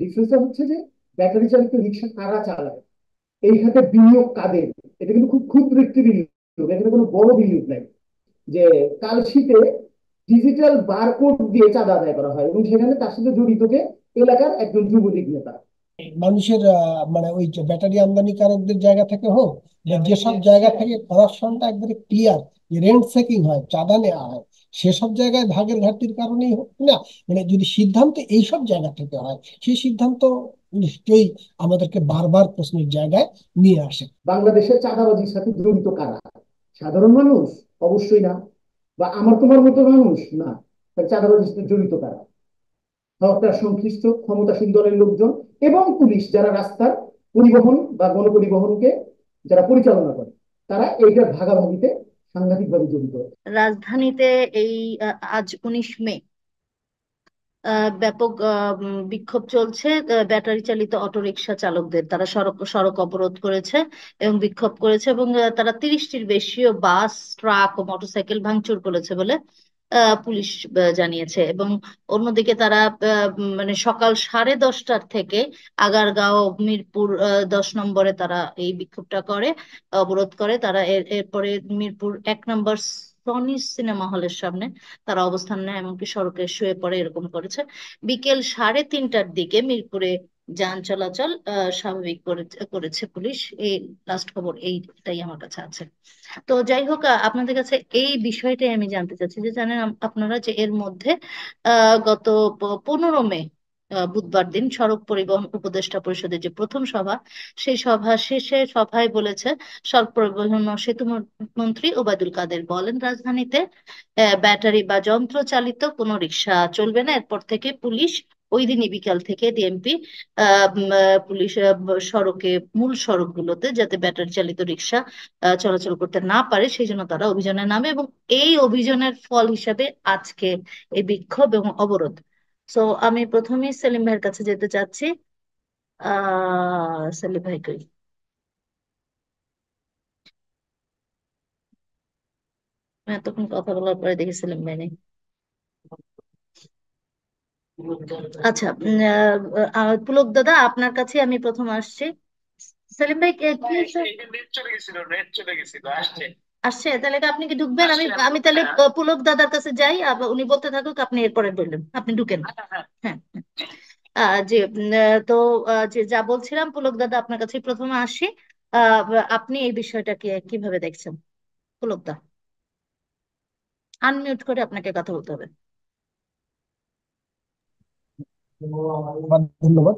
ডিফারেন্সটা হচ্ছে যে ব্যাটারি চালিত রিক্সা কারা চালায়, এই খাতে বিনিয়োগ কাদের। এটা কিন্তু খুব ক্ষুদ্র একটি বিনিয়োগ, এখানে কোনো বড় বিনিয়োগ নাই। যে কালশিটে ডিজিটাল বারকোড দিয়ে চাঁদা আদায় করা হয় এবং সেখানে তার সাথে জড়িত কে এলাকার একজন যুবলীগ নেতা। মানুষের মানে ওই যে ব্যাটারি আমদানিকারকদের জায়গা থেকে হোক, বা যেসব জায়গা থেকে করাপশনটা একবারে ক্লিয়ার, রেন্ট সেকিং হয়, চাঁদা নেওয়া হয়, সেসব জায়গায় ভাগের ঘাটতির কারণেই হোক না, মানে যদি সিদ্ধান্ত এইসব জায়গা থেকে হয়, সেই সিদ্ধান্ত নিশ্চয়ই আমাদেরকে বারবার প্রশ্নের জায়গায় নিয়ে আসে। বাংলাদেশের চাঁদাবাজির সাথে জড়িত কারা? সাধারণ মানুষ? অবশ্যই না। বা আমার তোমার মতো মানুষ না। তাহলে চাঁদাবাজির সাথে জড়িত কারা? সরকার সংশ্লিষ্ট ক্ষমতাসীন দলের লোকজন এবং পুলিশ, যারা রাস্তার পরিবহন বা গণপরিবহনকে যারা পরিচালনা করে, তারা এইটার ভাগাভাগিতে সাংঘাতিকভাবে জড়িত। রাজধানীতে এই আজ 19 মে ব্যাপক বিক্ষোভ চলছে ব্যাটারি চালিত অটোরিকশা চালকদের। তারা সড়ক সড়ক অবরোধ করেছে এবং বিক্ষোভ করেছে, এবং তারা 30টির বেশিও বাস, ট্রাক ও মোটরসাইকেল ভাঙচুর করেছে বলে পুলিশ জানিয়েছে। এবং অন্যদিকে তারা মানে সকাল 10:30টার থেকে আগারগাঁও, মিরপুর 10 নম্বরে তারা এই বিক্ষোভটা করে, অবরোধ করে। তারা এরপরে মিরপুর 1 নম্বর সনি সিনেমা হলের সামনে তারা অবস্থান নেয়, এমনকি সড়কে শুয়ে পড়ে, এরকম করেছে। বিকেল 3:30টার দিকে মিরপুরে যান চলাচল স্বাভাবিক করেছে পুলিশ। এই লাস্ট খবর এইটাই আমার কাছে আছে। তো যাই হোক, আপনাদের কাছে এই বিষয়টাই আমি জানতে চাচ্ছি যে জানেন আপনারা যে এর মধ্যে গত 15 মে বুধবার দিন সড়ক পরিবহন উপদেষ্টা পরিষদের যে প্রথম সভা, সেই সভা শেষে সভায় বলেছে, সড়ক পরিবহন ও সেতু মন্ত্রী ওবায়দুল কাদের বলেন, রাজধানীতে ব্যাটারি বা যন্ত্র চালিত কোনো রিক্সা চলবে না। এরপর থেকে পুলিশ ওই দিনই বিকাল থেকে ডিএমপি পুলিশ সড়কে, মূল সড়কগুলোতে যাতে ব্যাটারি চালিত রিক্সা চলাচল করতে না পারে সেই জন্য তারা অভিযানে নামে, এবং এই অভিযানের ফল হিসাবে আজকে এই বিক্ষোভ এবং অবরোধ। তো আমি প্রথমেই সেলিম ভাইয়ের কাছে যেতে চাচ্ছি। সেলিম ভাই কই? আমি এতক্ষণ কথা বলার পরে দেখি সেলিম ভাই নেই। আচ্ছা, পুলক দাদা আপনার কাছে আমি প্রথম আসছি। সেলিম ভাই কি আসছে? তাহলে কি আপনি কি ঢুকবেন? আমি আমি তাহলে পুলক দাদার কাছে যাই, আবার উনি বলতে থাকুক, আপনি এরপরে বললেন, আপনি ঢুকেন। হ্যাঁ, হ্যাঁ। যে তো যে যা বলছিলাম, পুলক দাদা আপনার কাছে প্রথমে আসি। আহ, আপনি এই বিষয়টাকে কিভাবে দেখছেন? পুলক দা, আনমিউট করে আপনাকে কথা বলতে হবে। ধন্যবাদ।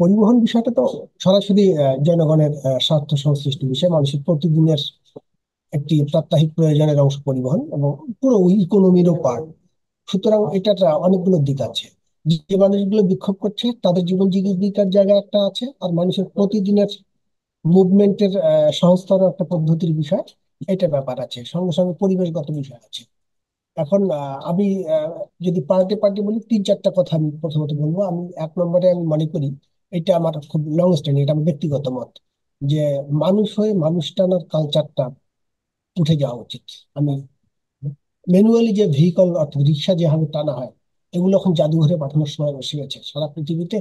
পরিবহন বিষয়টা তো সরাসরি জনগণের স্বার্থ সংশ্লিষ্ট বিষয়, মানুষের প্রতিদিনের একটি প্রাত্যহিক প্রয়োজনের অংশ পরিবহন, এবং পুরো ইকোনমিরও পার্ট। সুতরাং এটার অনেকগুলো দিক আছে। যে মানুষগুলো বিক্ষোভ করছে তাদের জীবন জীবিকার জায়গা একটা আছে, আর মানুষের প্রতিদিনের মুভমেন্টের সংস্থারও একটা পদ্ধতির বিষয়, এটা ব্যাপার আছে, সঙ্গে সঙ্গে পরিবেশগত বিষয় আছে। এখন আমি যদি পার্টে পার্টে বলি, তিন চারটা কথা আমি প্রথমত বলবো। আমি 1 নম্বরে আমি মনে করি, এটা আমার খুব লং স্ট্যান্ডিং, এটা আমার ব্যক্তিগত মত, যে মানুষ হয়ে মানুষ টানার কালচারটা উঠে যাওয়া উচিত। আমি ম্যানুয়ালি যে ভেহিকল অর্থাৎ রিক্সা যেভাবে টানা হয়, এগুলো এখন জাদুঘরে পাঠানোর সময় বসে গেছে সারা পৃথিবীতে।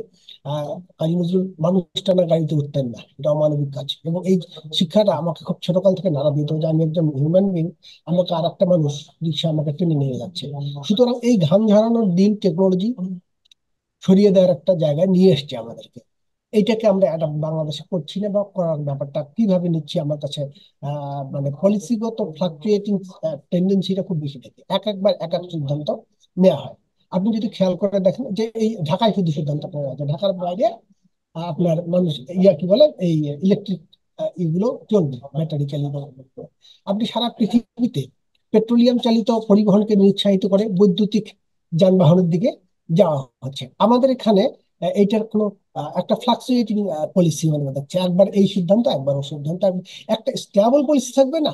কাজী নজরুল মানুষ টানা গাড়িতে উঠতেন না, এটা অমানবিক কাজ। এবং এই শিক্ষাটা আমাকে খুব ছোটকাল থেকে নাড়া দিত, যে আমি একজন হিউম্যান বিং, আমাকে আর একটা মানুষ রিক্সা আমাকে টেনে নিয়ে যাচ্ছে। সুতরাং এই ঘাম ঝরানোর দিন টেকনোলজি সরিয়ে দেওয়ার একটা জায়গায় নিয়ে এসছে আমাদেরকে। এইটাকে আমরা বাংলাদেশে করছি না, বা করার ব্যাপারটা কিভাবে নিচ্ছি আমার কাছে মানে পলিসিগত ফ্লাকচুয়েটিং টেন্ডেন্সিটা খুব বেশি থাকে, একবার এক এক সিদ্ধান্ত নেওয়া হয়। আপনি যদি খেয়াল করে দেখেন যে এই ঢাকায় শুধু সিদ্ধান্ত নেওয়া হয়েছে, ঢাকার বাইরে আপনার মানুষ কি বলে, এই ইলেকট্রিক এগুলো চলবে, ব্যাটারি চালিত। আপনি সারা পৃথিবীতে পেট্রোলিয়াম চালিত পরিবহনকে নিরুৎসাহিত করে বৈদ্যুতিক যানবাহনের দিকে যাওয়া হচ্ছে। আমাদের এখানে এইটার কোনো একটা ফ্লাকচুয়েটিং পলিসি মানে দেখছে, একবার এই সিদ্ধান্ত, একবার ও সিদ্ধান্ত, একটা স্টেবল পলিসি থাকবে না।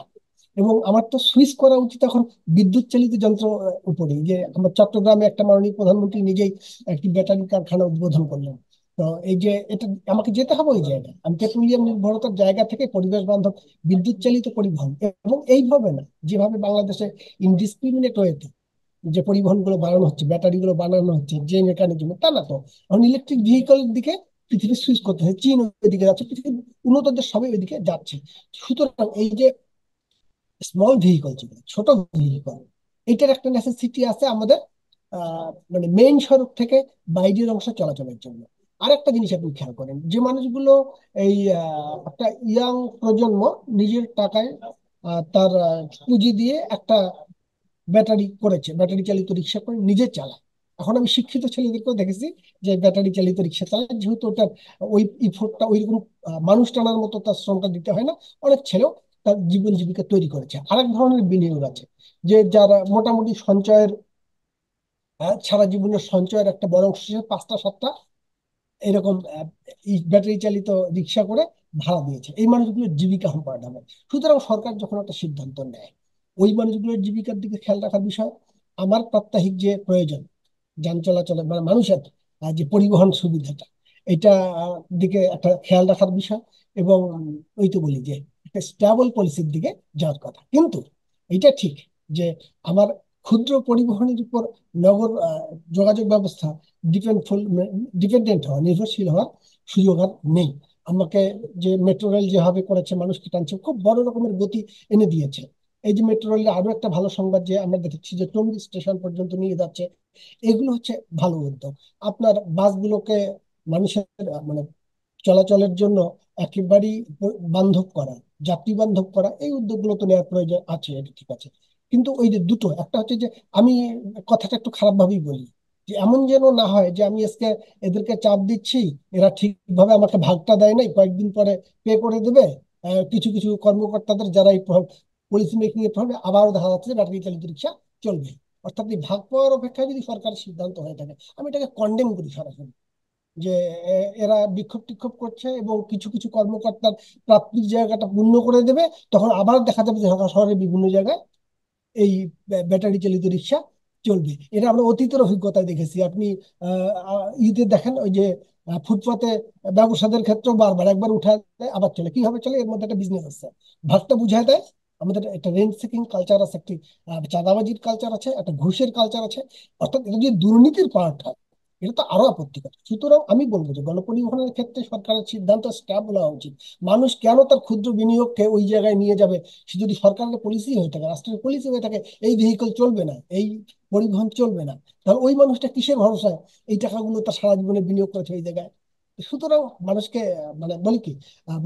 এবং আমার তো সুইচ করা উচিত এখন বিদ্যুৎ চালিত যন্ত্র উপরে। যে আমরা চট্টগ্রামে একটা মাননীয় প্রধানমন্ত্রী নিজেই একটি ব্যাটারি কারখানা উদ্বোধন করলেন। তো এই যে এটা আমাকে যেতে হবে ওই জায়গায়, আমি পেট্রোলিয়াম নির্ভরতার জায়গা থেকে পরিবেশ বান্ধব বিদ্যুৎ চালিত পরিবহন, এবং এইভাবে না যেভাবে বাংলাদেশে ইনডিসক্রিমিনেট ওয়েতে যে পরিবহন গুলো বানানো হচ্ছে, ব্যাটারি গুলো বানানো হচ্ছে যে মেকানিজমে, তা না তো। এখন ইলেকট্রিক ভেহিকলের দিকে পৃথিবী সুইচ করতেছে, চীন ওইদিকে যাচ্ছে, পৃথিবীর উন্নত দেশ সবাই ওইদিকে যাচ্ছে। সুতরাং এই যে স্মল ভেহিকল, যেগুলো ছোট ভেহিকল, এটার একটা নেসেসিটি আছে আমাদের, মানে মেইন সড়ক থেকে বাইরের অংশে চলাচলের জন্য। আর একটা জিনিস আপনি খেয়াল করেন, যে মানুষগুলো এই একটা ইয়াং প্রজন্ম নিজের টাকায় তার পুঁজি দিয়ে একটা ব্যাটারি করেছে, ব্যাটারি চালিত রিক্সা করে নিজে চালায়। এখন আমি শিক্ষিত ছেলেদেরকেও দেখেছি যে ব্যাটারি চালিত রিক্সা চালায়, যেহেতু ওটার ওই ইফোর্টটা ওইরকম মানুষ টানার মতো তার শ্রমটা দিতে হয় না। অনেক ছেলেও তার জীবন জীবিকা তৈরি করেছে। আরেক ধরনের বিনিয়োগ আছে, যে যারা মোটামুটি সঞ্চয়ের, সারা জীবনের সঞ্চয়ের একটা বড় অংশ 5টা 7টা এরকম ব্যাটারি চালিত রিক্সা করে ভাড়া দিয়েছে। এই মানুষগুলোর জীবিকা সম্পাদন হবে। সুতরাং সরকার যখন একটা সিদ্ধান্ত নেয়, ওই মানুষগুলোর জীবিকার দিকে খেয়াল রাখার বিষয়। আমার প্রাত্যহিক যে প্রয়োজন যান চলাচলের, মানে মানুষের যে পরিবহন সুবিধাটা, এটা দিকে একটা খেয়াল রাখার বিষয়। এবং ওই তো বলি যে একটা স্ট্যাবল পলিসির দিকে যাওয়ার কথা। কিন্তু এটা ঠিক যে আমার ক্ষুদ্র পরিবহনের উপর নগর যোগাযোগ ব্যবস্থা ডিপেন্ডফুল ডিপেন্ডেন্ট হওয়া, নির্ভরশীল হওয়ার সুযোগ আর নেই। আমাকে যে মেট্রো রেল যেভাবে করেছে, মানুষকে টানছে, খুব বড় রকমের গতি এনে দিয়েছে। এই যে মেট্রো রেলের আরো একটা ভালো সংবাদ যে আমরা দেখেছি, যে টঙ্গী স্টেশন পর্যন্ত নিয়ে যাচ্ছে। এগুলো হচ্ছে ভালো উদ্যোগ। আপনার বাসগুলোকে মানুষের মানে চলাচলের জন্য একেবারেই বান্ধব করা, যাত্রী বান্ধব করা, এই উদ্যোগগুলো তো নেওয়ার প্রয়োজন আছে, এটা ঠিক আছে। কিন্তু ওই যে দুটো, একটা হচ্ছে যে আমি কথাটা একটু খারাপ ভাবেই বলি, যে এমন যেন না হয় যে আমি আজকে এদেরকে চাপ দিচ্ছি, এরা ঠিকভাবে আমাকে ভাগটা দেয় নাই, কয়েকদিন পরে পে করে দেবে। কিছু কিছু কর্মকর্তাদের যারা এই পলিসি মেকিং এর প্রভাবে আবারও দেখা যাচ্ছে যে ব্যাটারি চালিত রিক্সা চলবে। অর্থাৎ এই ভাগ পাওয়ার অপেক্ষায় যদি সরকারের সিদ্ধান্ত হয়ে থাকে, আমি এটাকে কন্ডেম করি সরাসরি। যে এরা বিক্ষোভ টিক্ষোভ করছে এবং কিছু কিছু কর্মকর্তার প্রাপ্তির জায়গাটা পূর্ণ করে দেবে, তখন আবার দেখা যাবে যে ঢাকা শহরের বিভিন্ন জায়গায় এই ব্যাটারি চালিত রিক্সা চলবে। এটা আমরা অতীতের অভিজ্ঞতায় দেখেছি। আপনি ঈদে দেখেন ওই যে ফুটপাতে ব্যবসাদের ক্ষেত্রেও বারবার একবার উঠায় দেয়, আবার চলে। কিভাবে চলে? এর মধ্যে একটা বিজনেস আছে, ভাগটা বুঝায় দেয়। আমাদের একটা রেন্ট সিকিং কালচার আছে, একটি চাঁদাবাজির কালচার আছে, একটা ঘুষের কালচার আছে। অর্থাৎ এটা যদি দুর্নীতির পার্ট হয়, এটা তো আরো আপত্তিকর। সুতরাং আমি বলবো যে গণপরিবহনের ক্ষেত্রে সরকারের সিদ্ধান্ত স্ট্যাব নেওয়া উচিত। মানুষ কেন তার ক্ষুদ্র বিনিয়োগকে ওই জায়গায় নিয়ে যাবে? সে যদি সরকারের পলিসি হয়ে থাকে, রাষ্ট্রের পলিসি হয়ে থাকে, এই ভেহিকল চলবে না, এই পরিবহন চলবে না, তাহলে ওই মানুষটা কিসের ভরসায় এই টাকাগুলো তার সারা জীবনে বিনিয়োগ করেছে ওই জায়গায়? সুতরাং মানুষকে মানে বলি কি,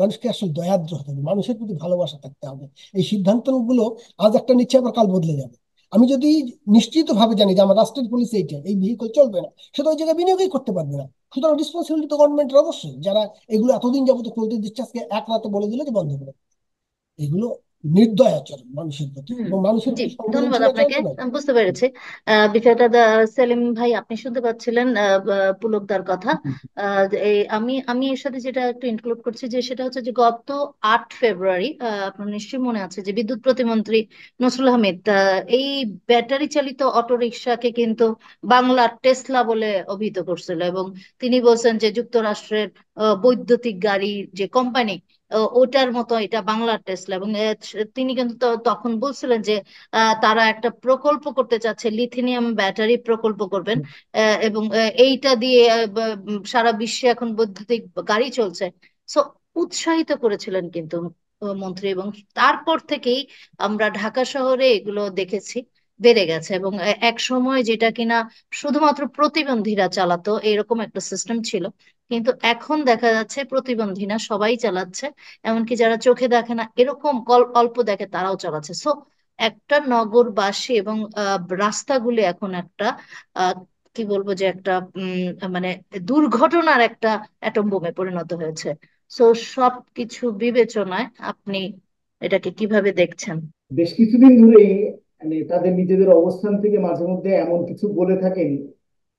মানুষকে আসলে দয়াদ্র হতে হবে, মানুষের প্রতি ভালোবাসা থাকতে হবে। এই সিদ্ধান্তগুলো আজ একটা নিচ্ছে, আবার কাল বদলে যাবে। আমি যদি নিশ্চিত ভাবে জানি যে আমার রাষ্ট্রের পলিসি এইটা, এই ভেহিকল চলবে না, সে তো ওই জায়গায় বিনিয়োগই করতে পারবে না। সুতরাং রেসপন্সিবিলিটি তো গভর্নমেন্টের অবশ্যই, যারা এগুলো এতদিন যাবত চলতে দিচ্ছে, আজকে এক রাতে বলে দিলে যে বন্ধ করে। এগুলো নির্দয় আচরণ মানুষের প্রতি, হুম। এবং মানুষের জি, প্রতি ধন্যবাদ সংবেদনশীল আপনাকে। আচরণ নয়। আমি বুঝতে পেরেছি বিষয়টা। সেলিম ভাই, আপনি শুনতে পাচ্ছিলেন পুলকদার কথা। যে আমি আমি এর সাথে যেটা একটু ইনক্লুড করছি, যে সেটা হচ্ছে যে গত 8 ফেব্রুয়ারি, আপনার নিশ্চয়ই মনে আছে, যে বিদ্যুৎ প্রতিমন্ত্রী নসরুল হামিদ এই ব্যাটারি চালিত অটো রিকশাকে কিন্তু বাংলার টেসলা বলে অভিহিত করছিল। এবং তিনি বলছেন যে যুক্তরাষ্ট্রের বৈদ্যুতিক গাড়ির যে কোম্পানি, ওটার মতো এটা বাংলার টেসলা। এবং তিনি কিন্তু তখন বলছিলেন যে তারা একটা প্রকল্প করতে চাচ্ছে, লিথিয়াম ব্যাটারি প্রকল্প করবেন। এবং এইটা দিয়ে সারা বিশ্বে এখন বৈদ্যুতিক গাড়ি চলছে। সো উৎসাহিত করেছিলেন কিন্তু মন্ত্রী। এবং তারপর থেকেই আমরা ঢাকা শহরে এগুলো দেখেছি বেড়ে গেছে। এবং এক সময় যেটা কিনা শুধুমাত্র প্রতিবন্ধীরা চালাতো এরকম একটা সিস্টেম ছিল, কিন্তু এখন দেখা যাচ্ছে প্রতিবন্ধী না, সবাই চালাচ্ছে। এমনকি যারা চোখে দেখে না, এরকম অল্প দেখে, তারাও চালাচ্ছে। সো একটা নগরবাসী এবং রাস্তাগুলি এখন একটা আহ, কি বলবো, যে একটা মানে দুর্ঘটনার একটা অ্যাটম বোমে পরিণত হয়েছে। সো সবকিছু বিবেচনায় আপনি এটাকে কিভাবে দেখছেন? বেশ কিছুদিন ধরেই মানে তাদের নিজেদের অবস্থান থেকে মাঝে মধ্যে এমন কিছু বলে থাকেন,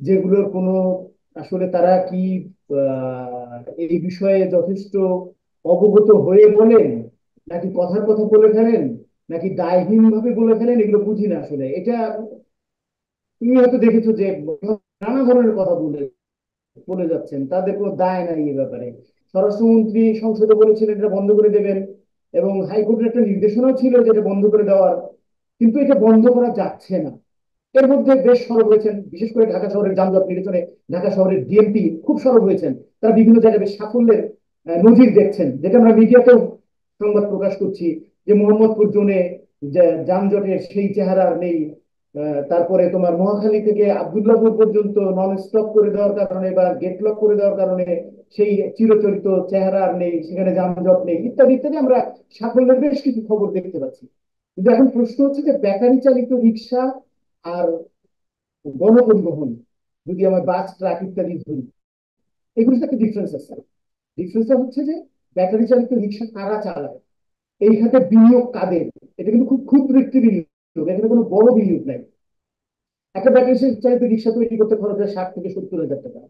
যেগুলোর কোনো আসলে তারা কি এই বিষয়ে যথেষ্ট অবগত হয়ে বলেন, নাকি কথার কথা বলে ফেলেন, নাকি দায়হীন ভাবে বলে ফেলেন, এগুলো বুঝি না আসলে। এটা তুমি হয়তো দেখেছো যে নানা ধরনের কথা বলে বলে যাচ্ছেন, তাদের কোনো দায় নাই এ ব্যাপারে। স্বরাষ্ট্রমন্ত্রী সংসদে বলেছিলেন এটা বন্ধ করে দেবেন, এবং হাইকোর্টের একটা নির্দেশনাও ছিল যে এটা বন্ধ করে দেওয়ার, কিন্তু এটা বন্ধ করা যাচ্ছে না। এর মধ্যে বেশ সরব হয়েছেন, বিশেষ করে ঢাকা শহরের যানজট নিরসনে ঢাকা শহরের ডিএমপি খুব সরব হয়েছেন। তারা বিভিন্ন জায়গায় বেশ সাফল্যের নজির দেখছেন, যেটা আমরা মিডিয়াতেও সংবাদ প্রকাশ করছি, যে মোহাম্মদপুর জোনে যানজটের সেই চেহারা আর নেই। তারপরে তোমার মহাখালী থেকে আবদুল্লাহপুর পর্যন্ত নন স্টপ করে দেওয়ার কারণে বা গেট লক করে দেওয়ার কারণে সেই চিরচরিত চেহারা আর নেই, সেখানে যানজট নেই, ইত্যাদি ইত্যাদি আমরা সাফল্যের বেশ কিছু খবর দেখতে পাচ্ছি। কিন্তু এখন প্রশ্ন হচ্ছে যে ব্যাটারি চালিত রিক্সা আর গণপরিবহন, যদি আমার বাস ট্রাক ইত্যাদি ধরি, এগুলোর একটা ডিফারেন্স আছে। ডিফারেন্সটা হচ্ছে যে ব্যাটারি চালিত রিক্সা কারা চালায়, এই খাতে বিনিয়োগ কাদের, এটা কিন্তু খুব ক্ষুদ্র একটি বিনিয়োগ, এখানে কোনো বড় বিনিয়োগ নাই। একটা ব্যাটারি চালিত রিক্সা তৈরি করতে খরচ হয় 60 থেকে 70 হাজার টাকা।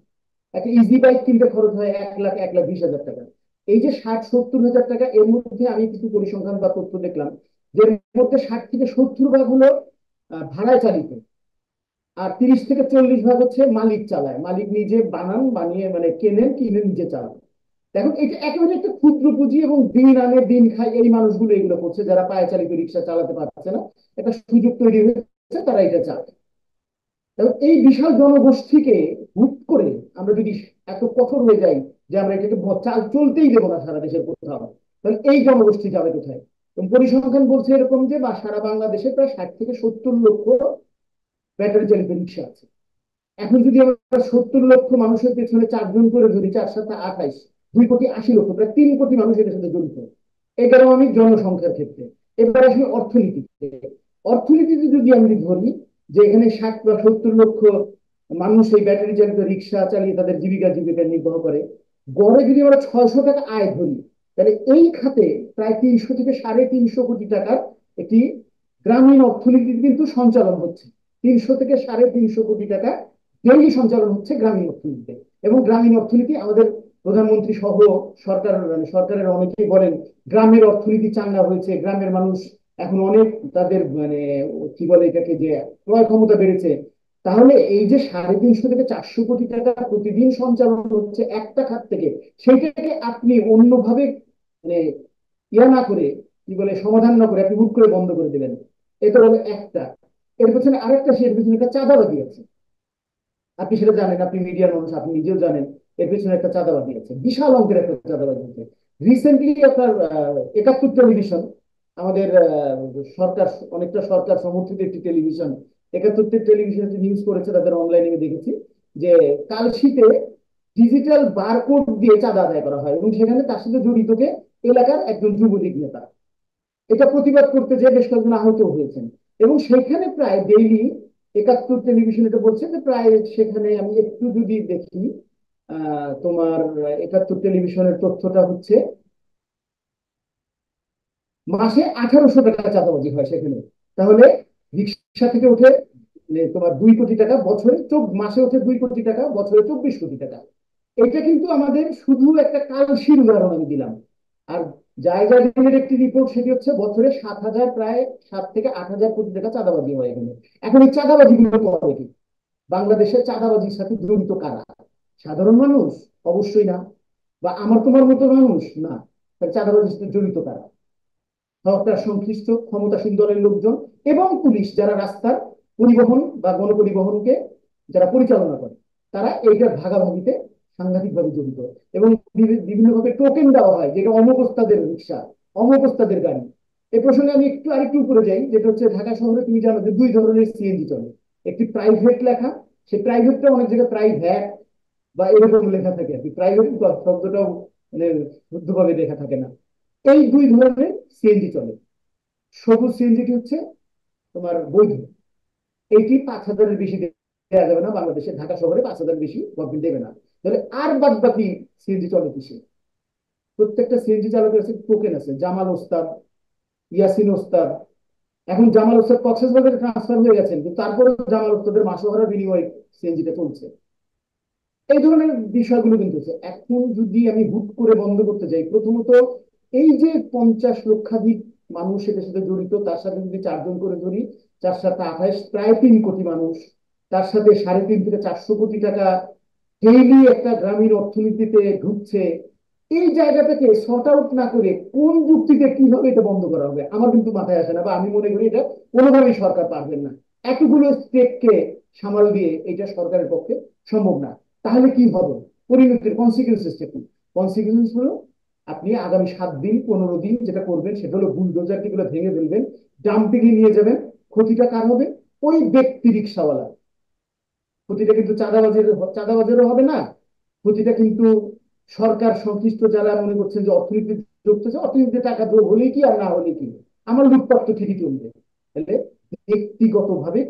একটা ইজি বাইক কিনতে খরচ হয় 1 লাখ 1,20,000 টাকা। এই যে 60-70 হাজার টাকা, এর মধ্যে আমি কিছু পরিসংখ্যান বা তথ্য দেখলাম যে এর মধ্যে 60 থেকে 70 ভাগ হলো ভাড়ায় চালিত, আর 30 থেকে 40 ভাগ হচ্ছে মালিক চালায়, মালিক নিজে বানান, বানিয়ে মানে কেনেন, কিনে নিজে চালান। দেখুন এটা একেবারে একটা ক্ষুদ্র পুঁজি, এবং দিন আনে দিন খায় এই মানুষগুলো এগুলো করছে, যারা পায়ে চালিত রিক্সা চালাতে পারছে না, একটা সুযোগ তৈরি হয়েছে, তারা এটা চালায়। এবং এই বিশাল জনগোষ্ঠীকে হুট করে আমরা যদি এত কঠোর হয়ে যাই যে আমরা এটাকে চাল চলতেই দেবো না সারা দেশের কোথাও, তাহলে এই জনগোষ্ঠী যাবে কোথায়? এবং পরিসংখ্যান বলছে এরকম যে বা সারা বাংলাদেশে প্রায় 60 থেকে 70 লক্ষ ব্যাটারি চালিত রিক্সা আছে। এখন যদি আমরা 70 লক্ষ মানুষের পেছনে 4 জন করে ধরি, 4 7 28, 2,80,00,000, প্রায় 3 কোটি মানুষ এর সাথে জড়িত। এটাও আমি জনসংখ্যার ক্ষেত্রে। এবার আসলে অর্থনীতিতে, অর্থনীতিতে যদি আমি ধরি যে এখানে 60 বা 70 লক্ষ মানুষ এই ব্যাটারি চালিত রিক্সা চালিয়ে তাদের জীবিকা নির্বাহ করে, গড়ে যদি আমরা 600 টাকা আয় ধরি, তাহলে এই খাতে প্রায় 300 থেকে 350 কোটি টাকার একটি গ্রামীণ অর্থনীতি কিন্তু সঞ্চালন হচ্ছে। 300 থেকে 350 কোটি টাকা ডেইলি সঞ্চালন হচ্ছে গ্রামীণ অর্থনীতিতে। এবং গ্রামীণ অর্থনীতি আমাদের প্রধানমন্ত্রী সহ সরকার, মানে সরকারের অনেকেই বলেন গ্রামের অর্থনীতি চাঙ্গা হয়েছে, গ্রামের মানুষ এখন অনেক তাদের মানে কি বলে এটাকে, যে ক্রয় ক্ষমতা বেড়েছে। তাহলে এই যে 350 থেকে 400 কোটি টাকা প্রতিদিন সঞ্চালন হচ্ছে একটা খাত থেকে, সেইটাকে আপনি অন্যভাবে মানে ইয়া না করে, কি বলে, সমাধান না করে আপনি হুট করে বন্ধ করে দেবেন, এটা হলো একটা। এর পেছনে আরেকটা, সে পেছনে একটা চাঁদাবাজি আছে। আপনি সেটা জানেন, আপনি মিডিয়ার মানুষ, আপনি নিজেও জানেন এর পেছনে একটা চাঁদাবাজি আছে, বিশাল অঙ্কের একটা চাঁদাবাজি আছে। রিসেন্টলি আপনার 71 টেলিভিশন, আমাদের সরকার, অনেকটা সরকার সমর্থিত একটি টেলিভিশন, 71 টেলিভিশন একটি নিউজ করেছে, তাদের অনলাইনে দেখেছি যে কালশীতে ডিজিটাল বারকোড দিয়ে চাঁদা আদায় করা হয়, এবং সেখানে তার সাথে জড়িত কে এলাকার একজন যুবলীগ নেতা। এটা প্রতিবাদ করতে যেয়ে বেশ কয়েকজন আহত হয়েছেন। এবং সেখানে প্রায় ডেইলি 71 টেলিভিশন এটা বলছে যে প্রায়, সেখানে আমি একটু যদি দেখি, তোমার 71 টেলিভিশনের তথ্যটা হচ্ছে মাসে 1,800 টাকা চাঁদাবাজি হয় সেখানে। তাহলে রিক্সা থেকে উঠে তোমার 2 কোটি টাকা বছরে, মাসে ওঠে 2 কোটি টাকা, বছরে 24 কোটি টাকা। এটা কিন্তু আমাদের শুধু একটা কালশির উদাহরণ আমি দিলাম। আর জায়গা দিনের একটি রিপোর্ট, সেটি হচ্ছে বছরে 7,000, প্রায় 7 থেকে 8 হাজার কোটি টাকা চাঁদাবাজি হয় এখানে। এখন এই চাঁদাবাজি গুলো করে কি? বাংলাদেশের চাঁদাবাজির সাথে জড়িত কারা? সাধারণ মানুষ? অবশ্যই না। বা আমার তোমার মতো মানুষ না। চাঁদাবাজির সাথে জড়িত কারা? সরকার সংশ্লিষ্ট ক্ষমতাসীন দলের লোকজন এবং পুলিশ, যারা রাস্তার পরিবহন বা গণপরিবহনকে যারা পরিচালনা করে, তারা এইটার ভাগাভাগিতে সাংঘাতিকভাবে জড়িত। এবং বিভিন্নভাবে টোকেন দেওয়া হয়, যেটা অমুকস্তাদের রিক্সা, অমুকস্তাদের গাড়ি। এই প্রসঙ্গে আমি একটু আরেকটু উপরে যাই, যেটা হচ্ছে ঢাকা শহরে তুমি জানো যে 2 ধরনের সিএনজি চলে। একটি প্রাইভেট লেখা, সেই প্রাইভেটটা অনেক জায়গায় প্রাইভেট বা এরকম লেখা থাকে আর কি, প্রাইভেট শব্দটাও মানে শুদ্ধভাবে লেখা থাকে না। এই 2 ধরনের সিএনজি চলে। সবুজ সিএনজিটি হচ্ছে তোমার বৈধ, এইটি 5,000-এর বেশি দেওয়া যাবে না বাংলাদেশে, ঢাকা শহরে 5,000 বেশি গভর্নমেন্ট দেবে না। তাহলে আর বাদ বাকি সিএনজি চলে কিসে? প্রত্যেকটা সিএনজি চালকের কাছে টোকেন আছে। জামাল ওস্তাদ, ইয়াসিন ওস্তাদ, এখন জামাল ওস্তাদ কক্সবাজারে ট্রান্সফার হয়ে গেছেন, কিন্তু তারপরে জামাল ওস্তাদের মাসোহারা বিনিময়ে সিএনজিটা চলছে। এই ধরনের বিষয়গুলো কিন্তু হচ্ছে। এখন যদি আমি হুট করে বন্ধ করতে যাই, প্রথমত এই যে 50 লক্ষাধিক মানুষ এটার সাথে জড়িত, তার সাথে যদি 4 জন করে ধরি, 4 7 28, প্রায় 3 কোটি মানুষ, তার সাথে 350 থেকে 400 কোটি টাকা ডেইলি একটা গ্রামীণ অর্থনীতিতে ঢুকছে। এই জায়গাটাকে সর্ট আউট না করে কোন যুক্তিতে কিভাবে এটা বন্ধ করা হবে আমার কিন্তু মাথায় আসে না, বা আমি মনে করি এটা কোনোভাবেই সরকার পারবেন না। এতগুলো স্টেটকে সামাল দিয়ে এটা সরকারের পক্ষে সম্ভব না। তাহলে কি হবে? পরিণতির কনসিকুয়েন্সেসটা কি? কনসিকুয়েন্স হলো আপনি আগামী 7 দিন 15 দিন যেটা করবেন সেটা হলো বুলডোজার গুলো ভেঙে ফেলবেন, ডাম্পিং এ নিয়ে যাবেন। ক্ষতিটা কার হবে? ওই ব্যক্তি রিক্সাওয়ালা। ক্ষতিটা কিন্তু চাঁদাবাজেরও হবে না। ক্ষতিটা কিন্তু সরকার সংশ্লিষ্ট যারা মনে করছেন যে অর্থনীতি ঢুকতেছে, অর্থনীতিতে টাকা যোগ হলে কি আর না হলে কি, আমার লুটপাট তো ঠিকই চলবে। তাহলে ব্যক্তিগত ভাবে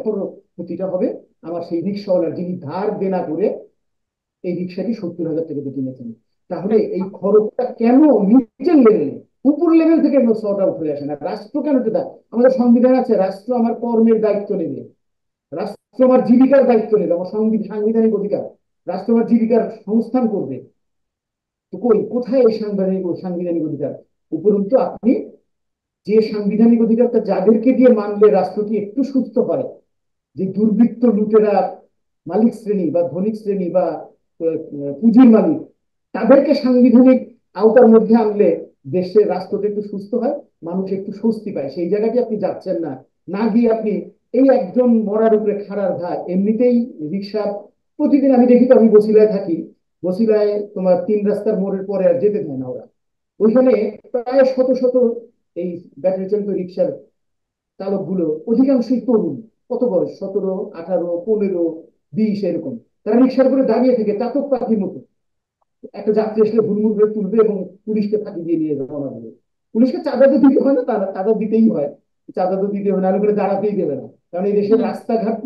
ক্ষতিটা হবে আমার সেই রিক্সাওয়ালার, যিনি ধার দেনা করে এই রিক্সাটি 70,000 টাকা দিয়ে কিনেছেন। তাহলে এই খরচটা কেন নিচের লেভেলে, উপর লেভেল থেকে সর্ট আউট হয়ে আসে না? রাষ্ট্র কেন যেটা, আমাদের সংবিধান আছে রাষ্ট্র আমার কর্মের দায়িত্ব নেবে, রাষ্ট্র আমার জীবিকার দায়িত্ব নেবে, আমার সাংবিধানিক অধিকার, রাষ্ট্র আমার জীবিকার সংস্থান করবে। তো কোথায় এই সাংবিধানিক অধিকার? উপরন্তু আপনি যে সাংবিধানিক অধিকারটা যাদেরকে দিয়ে মানলে রাষ্ট্রটি একটু সুস্থ হয়, যে দুর্বৃত্ত লুটেরা মালিক শ্রেণী বা ধনিক শ্রেণী বা পুঁজির মালিক, তাদেরকে সাংবিধানিক আওতার মধ্যে আনলে দেশের রাষ্ট্রটা একটু সুস্থ হয়, মানুষ একটু স্বস্তি পায়। সেই জায়গাটি আপনি যাচ্ছেন না। না গিয়ে আপনি এই একজন মরার উপরে খাড়ার ঘা, এমনিতেই রিক্সা প্রতিদিন আমি দেখি, তো আমি বসিলায় থাকি, বসিলায় তোমার 3 রাস্তার মোড়ের পরে আর যেতে দেয় না ওরা। ওইখানে প্রায় শত শত এই ব্যাটারি চালিত রিক্সার চালক গুলো অধিকাংশই তরুণ। কত বয়স? 17, 18, 15, 20 এরকম। তারা রিক্সার করে দাঁড়িয়ে থেকে চাতক পাখির মতো একটা যাত্রী আসলে হুড়মুড় করে তুলবে এবং পুলিশকে ফাঁকি দিয়ে নিয়ে রওনা দেবে। পুলিশকে চাঁদা তো দিতে হয় না, তারা চাঁদা দিতেই হয়, চাঁদা তো দিতে হবে না, করে দাঁড়াতেই দেবে না। কারণ এই দেশের হুম রাস্তাঘাট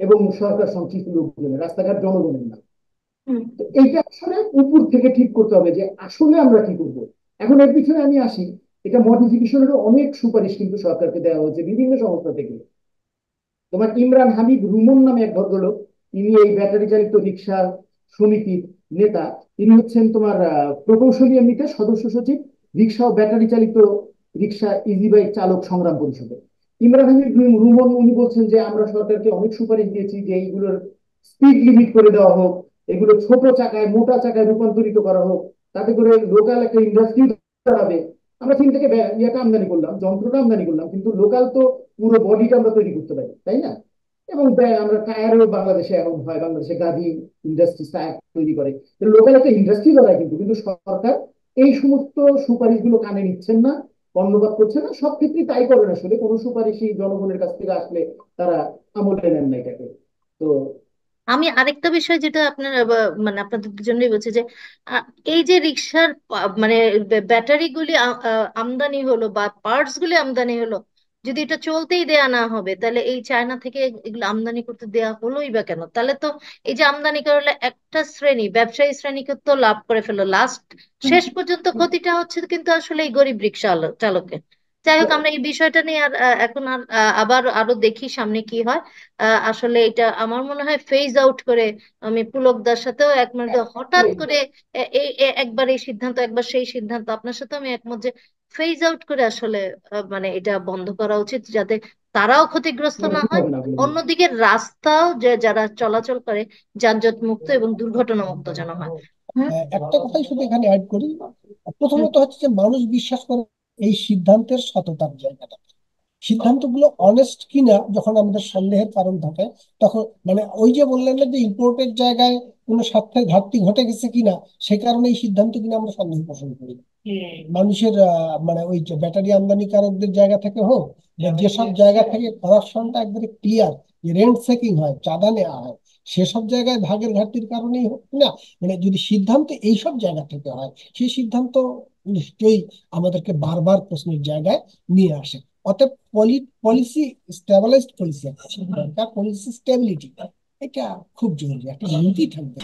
এবং সরকার সংশ্লিষ্ট লোকজনের, রাস্তাঘাট জনগণের না। হুম তো এইটা আসলে উপর থেকে ঠিক করতে হবে যে আসলে আমরা কি করবো। এখন এর পিছনে আমি আসি, এটা মডিফিকেশনের অনেক সুপারিশ কিন্তু সরকারকে দেওয়া হয়েছে বিভিন্ন সংস্থা থেকে। তোমার ইমরান হাবিব রুমন নামে এক ভদ্রলোক, তিনি এই ব্যাটারি চালিত রিক্সা সমিতির নেতা। তিনি হচ্ছেন তোমার প্রকৌশলী এমনিতে সদস্য সচিব রিক্সা ও ব্যাটারি চালিত রিক্সা ইজি বাইক চালক সংগ্রাম পরিষদের। ইমরান হাবিব রুমন উনি বলছেন যে আমরা সরকারকে অনেক সুপারিশ দিয়েছি যে এইগুলোর স্পিড লিমিট করে দেওয়া হোক, এগুলো ছোট চাকায় মোটা চাকায় রূপান্তরিত করা হোক, তাতে করে লোকাল একটা ইন্ডাস্ট্রি দাঁড়াবে। আমরা চীন থেকে ইয়েটা আমদানি করলাম, যন্ত্রটা আমদানি করলাম, কিন্তু লোকাল তো পুরো বডিটা আমরা তৈরি করতে পারি, তাই না? এবং আমরা টায়ারও বাংলাদেশে এখন হয়, বাংলাদেশে গাভী ইন্ডাস্ট্রি টায়ার তৈরি করে। লোকাল একটা ইন্ডাস্ট্রি দাঁড়ায়, কিন্তু সরকার এই সমস্ত সুপারিশগুলো কানে নিচ্ছেন না, কর্ণপাত করছে না। সব ক্ষেত্রেই তাই করেন, আসলে কোনো সুপারিশই জনগণের কাছ থেকে আসলে তারা আমলে নেন না এটাকে। তো আমি আরেকটা বিষয় যেটা আপনার মানে আপনাদের দুজনেই বলছে যে আহ, এই যে রিক্সার মানে ব্যাটারি গুলি আমদানি হলো বা পার্টস গুলি আমদানি হলো, যদি এটা চলতেই দেয়া না হবে তাহলে এই চায়না থেকে এগুলো আমদানি করতে দেয়া হলোই বা কেন? তাহলে তো এই যে আমদানি করলে একটা শ্রেণী, ব্যবসায়ী শ্রেণীকে তো লাভ করে ফেললো, লাস্ট শেষ পর্যন্ত ক্ষতিটা হচ্ছে কিন্তু আসলে এই গরিব রিক্সা চালকের। যাই হোক, আমরা এই বিষয়টা নিয়ে আর এখন আর আবার আরো দেখি সামনে কি হয়। আসলে এটা আমার মনে হয় ফেজ আউট করে, আমি পুলকদার সাথেও একমত যে হঠাৎ করে একবার এই সিদ্ধান্ত একবার সেই সিদ্ধান্ত, আপনার সাথে আমি একমত যে ফেজ আউট করে আসলে মানে এটা বন্ধ করা উচিত, যাতে তারাও ক্ষতিগ্রস্ত না ঠিক হয়, হবে না বলে মনে হয়। অন্যদিকে রাস্তাও যে যারা চলাচল করে যানজট মুক্ত এবং দুর্ঘটনা মুক্ত যেন হয়। হুম একটা কথাই শুধু এখানে অ্যাড করি। হুম প্রথমত হচ্ছে যে মানুষ বিশ্বাস করে এই সিদ্ধান্তের সততার জায়গাটা, সিদ্ধান্তগুলো অনেস্ট কিনা যখন আমাদের সন্দেহের কারণ থাকে, তখন মানে ওই যে বললেন না যে ইম্পোর্টের জায়গায় কোনো স্বার্থের ঘাটতি ঘটে গেছে কিনা, সে কারণে এই সিদ্ধান্ত কিনা আমরা সন্দেহ পোষণ করি। মানুষের মানে ওই যে ব্যাটারি আমদানিকারকদের জায়গা থেকে হোক, বা যেসব জায়গা থেকে করাপশনটা একবারে ক্লিয়ার, রেন্ট চেকিং হয়, চাঁদা নেওয়া হয়, সেসব জায়গায় ভাগের ঘাটতির কারণেই হোক না, মানে যদি সিদ্ধান্ত এইসব জায়গা থেকে হয়, সেই সিদ্ধান্ত নিশ্চয়ই আমাদেরকে বারবার প্রশ্নের জায়গায় নিয়ে আসে। অতএব পলিসি স্টেবিলাইজড পলিসি দরকার, পলিসি স্টেবিলিটি, এটা খুব জরুরি, একটা নীতি থাকবে।